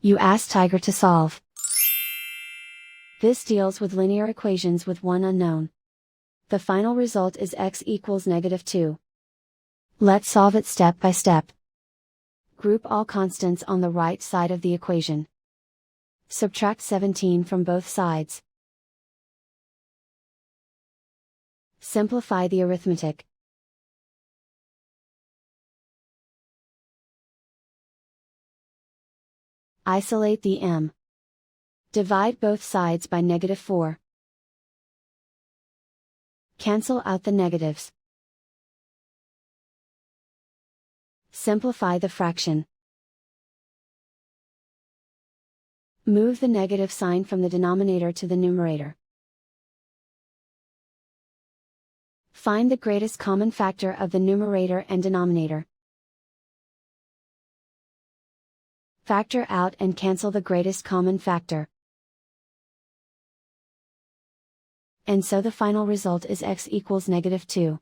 You ask Tiger to solve. This deals with linear equations with one unknown. The final result is x equals -2. Let's solve it step by step. Group all constants on the right side of the equation. Subtract 17 from both sides. Simplify the arithmetic. Isolate the m. Divide both sides by -4. Cancel out the negatives. Simplify the fraction. Move the negative sign from the denominator to the numerator. Find the greatest common factor of the numerator and denominator. Factor out and cancel the greatest common factor. And so the final result is x equals -2.